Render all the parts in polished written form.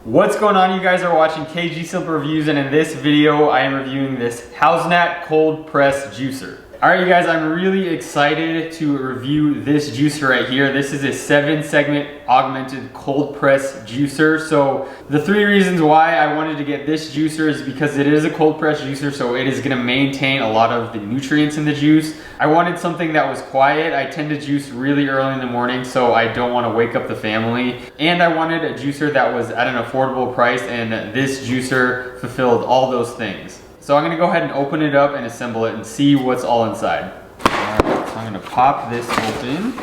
What's going on? You guys are watching KG Simple Reviews, and in this video I am reviewing this HOUSNAT cold press juicer. Alright you guys, I'm really excited to review this juicer right here. This is a 7-segment augmented cold press juicer. So the 3 reasons why I wanted to get this juicer is because it is a cold press juicer, so it is going to maintain a lot of the nutrients in the juice. I wanted something that was quiet. I tend to juice really early in the morning, so I don't want to wake up the family. And I wanted a juicer that was at an affordable price, and this juicer fulfilled all those things. So I'm gonna go ahead and open it up and assemble it and see what's all inside. Alright, so I'm gonna pop this open.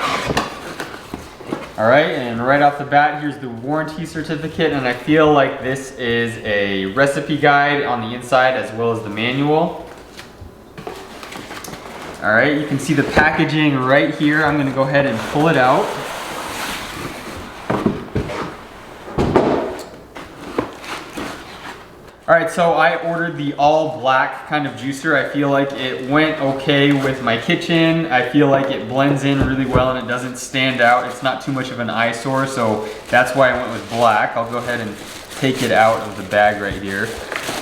Alright, and right off the bat, here's the warranty certificate, and I feel like this is a recipe guide on the inside as well as the manual. Alright, you can see the packaging right here. I'm gonna go ahead and pull it out. Alright, so I ordered the all black kind of juicer. I feel like it went okay with my kitchen. I feel like it blends in really well and it doesn't stand out. It's not too much of an eyesore, so that's why I went with black. I'll go ahead and take it out of the bag right here.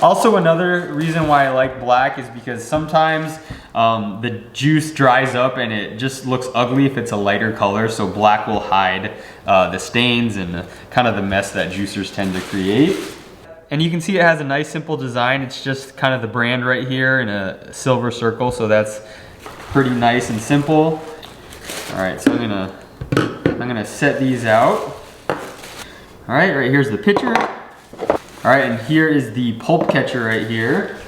Also, another reason why I like black is because sometimes the juice dries up and it just looks ugly if it's a lighter color, so black will hide the stains and kind of the mess that juicers tend to create. And you can see it has a nice simple design. It's just kind of the brand right here in a silver circle, so that's pretty nice and simple. All right, so I'm gonna set these out. All right, here's the pitcher. All right, and here is the pulp catcher right here.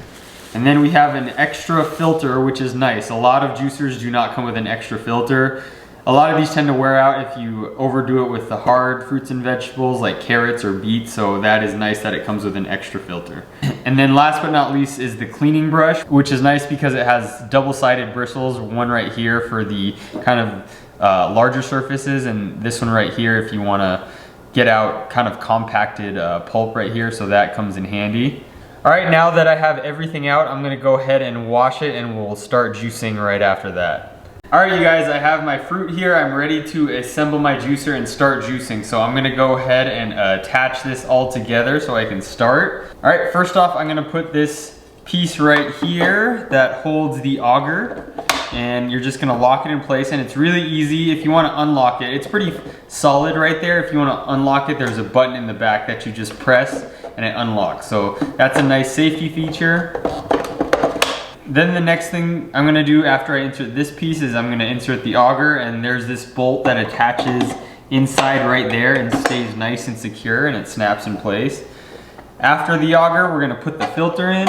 And then we have an extra filter, which is nice. A lot of juicers do not come with an extra filter. A lot of these tend to wear out if you overdo it with the hard fruits and vegetables like carrots or beets, so that is nice that it comes with an extra filter. And then last but not least is the cleaning brush, which is nice because it has double-sided bristles, one right here for the kind of larger surfaces, and this one right here if you want to get out kind of compacted pulp right here, so that comes in handy. All right, now that I have everything out, I'm gonna go ahead and wash it and we'll start juicing right after that. All right, you guys, I have my fruit here. I'm ready to assemble my juicer and start juicing. So I'm gonna go ahead and attach this all together so I can start. All right, first off, I'm gonna put this piece right here that holds the auger, and you're just gonna lock it in place, and it's really easy. If you wanna unlock it, it's pretty solid right there. If you wanna unlock it, there's a button in the back that you just press and it unlocks. So that's a nice safety feature. Then the next thing I'm gonna do after I insert this piece is I'm gonna insert the auger, and there's this bolt that attaches inside right there and stays nice and secure, and it snaps in place. After the auger, we're gonna put the filter in,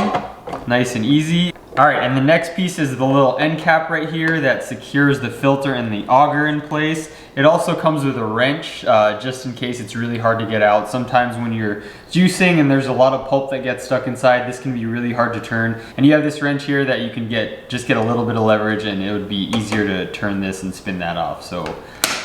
nice and easy. All right, and the next piece is the little end cap right here that secures the filter and the auger in place. It also comes with a wrench, just in case it's really hard to get out. Sometimes when you're juicing and there's a lot of pulp that gets stuck inside, this can be really hard to turn. And you have this wrench here that you can just get a little bit of leverage, and it would be easier to turn this and spin that off. So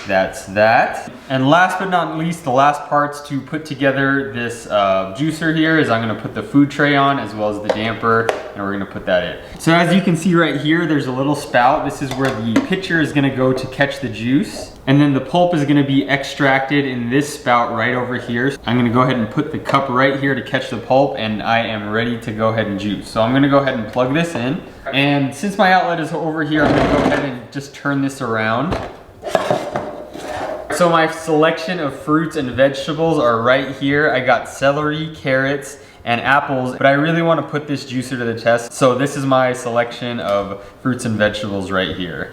that's that. And last but not least, the last parts to put together this juicer here is I'm gonna put the food tray on as well as the damper, and we're gonna put that in. So as you can see right here, there's a little spout. This is where the pitcher is gonna go to catch the juice. And then the pulp is gonna be extracted in this spout right over here. I'm gonna go ahead and put the cup right here to catch the pulp, and I am ready to go ahead and juice. So I'm gonna go ahead and plug this in. And since my outlet is over here, I'm gonna go ahead and just turn this around. So my selection of fruits and vegetables are right here. I got celery, carrots, and apples, but I really want to put this juicer to the test. So this is my selection of fruits and vegetables right here.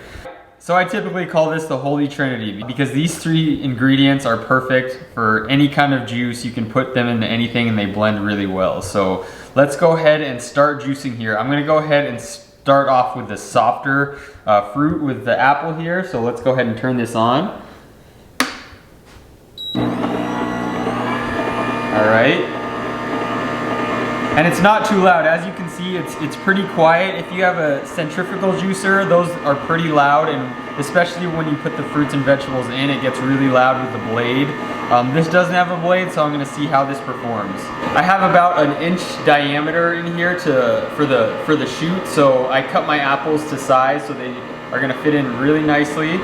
So I typically call this the Holy Trinity because these 3 ingredients are perfect for any kind of juice. You can put them into anything and they blend really well. So let's go ahead and start juicing here. I'm gonna go ahead and start off with the softer fruit with the apple here. So let's go ahead and turn this on. All right, and it's not too loud. As you can see, it's pretty quiet. If you have a centrifugal juicer, those are pretty loud, and especially when you put the fruits and vegetables in, it gets really loud with the blade. This doesn't have a blade, so I'm gonna see how this performs. I have about an inch diameter in here for the chute, so I cut my apples to size so they are gonna fit in really nicely,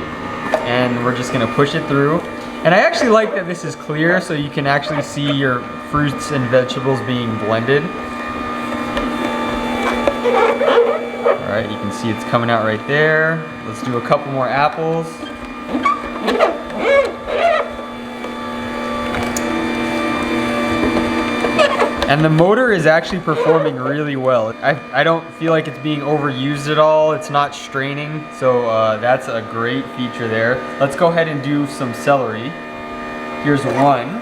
and we're just gonna push it through. And I actually like that this is clear so you can actually see your fruits and vegetables being blended. All right, you can see it's coming out right there. Let's do a couple more apples. And the motor is actually performing really well. I don't feel like it's being overused at all. It's not straining, so that's a great feature there. Let's go ahead and do some celery. Here's one.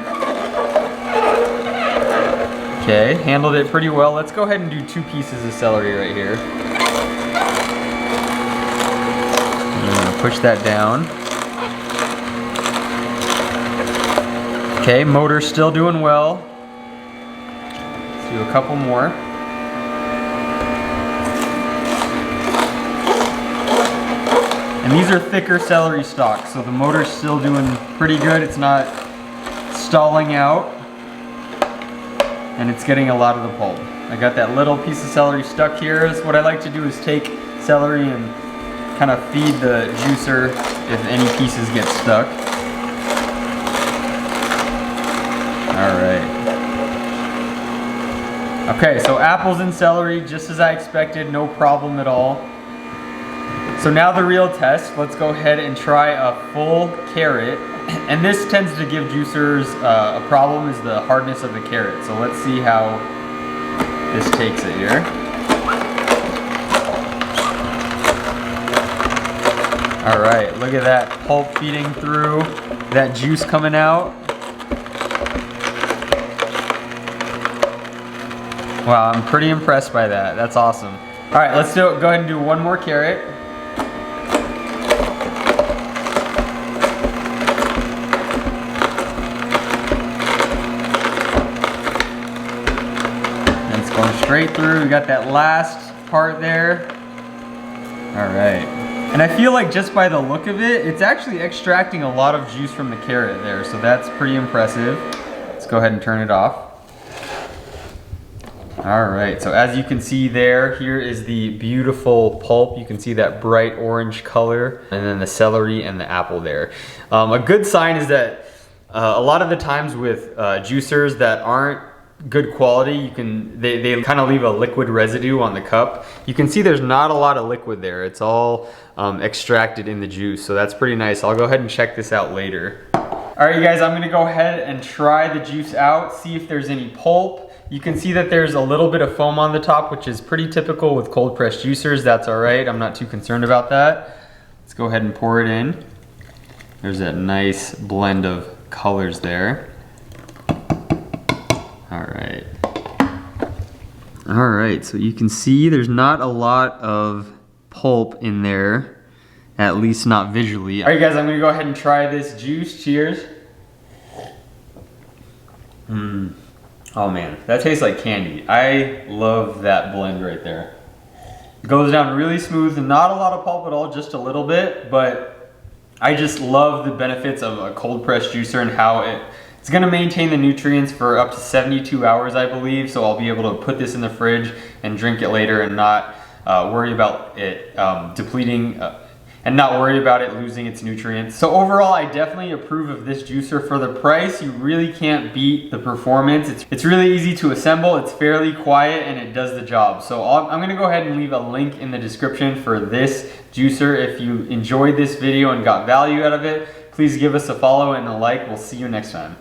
Okay, handled it pretty well. Let's go ahead and do 2 pieces of celery right here. I'm gonna push that down. Okay, motor's still doing well. Do a couple more. And these are thicker celery stalks, so the motor's still doing pretty good. It's not stalling out, and it's getting a lot of the pulp. I got that little piece of celery stuck here. So what I like to do is take celery and kind of feed the juicer if any pieces get stuck. All right. Okay, so apples and celery, just as I expected, no problem at all. So now the real test, let's go ahead and try a full carrot. And this tends to give juicers a problem, is the hardness of the carrot. So let's see how this takes it here. All right, look at that pulp feeding through, that juice coming out. Wow, I'm pretty impressed by that. That's awesome. All right, let's go ahead and do one more carrot. And it's going straight through. We got that last part there. All right. And I feel like just by the look of it, it's actually extracting a lot of juice from the carrot there. So that's pretty impressive. Let's go ahead and turn it off. All right, so as you can see there, here is the beautiful pulp. You can see that bright orange color, and then the celery and the apple there. A good sign is that a lot of the times with juicers that aren't good quality, they kind of leave a liquid residue on the cup. You can see there's not a lot of liquid there. It's all extracted in the juice, so that's pretty nice. I'll go ahead and check this out later. All right, you guys, I'm gonna go ahead and try the juice out, see if there's any pulp. You can see that there's a little bit of foam on the top, which is pretty typical with cold pressed juicers. That's all right, I'm not too concerned about that. Let's go ahead and pour it in. There's that nice blend of colors there. All right. All right, so you can see there's not a lot of pulp in there, at least not visually. All right, guys, I'm gonna go ahead and try this juice. Cheers. Oh man, that tastes like candy. I love that blend right there. It goes down really smooth, not a lot of pulp at all, just a little bit, but I just love the benefits of a cold pressed juicer and how it's gonna maintain the nutrients for up to 72 hours, I believe, so I'll be able to put this in the fridge and drink it later and not worry about it depleting and not worry about it losing its nutrients. So overall, I definitely approve of this juicer. For the price, you really can't beat the performance. It's really easy to assemble, it's fairly quiet, and it does the job. So I'm gonna go ahead and leave a link in the description for this juicer. If you enjoyed this video and got value out of it, please give us a follow and a like. We'll see you next time.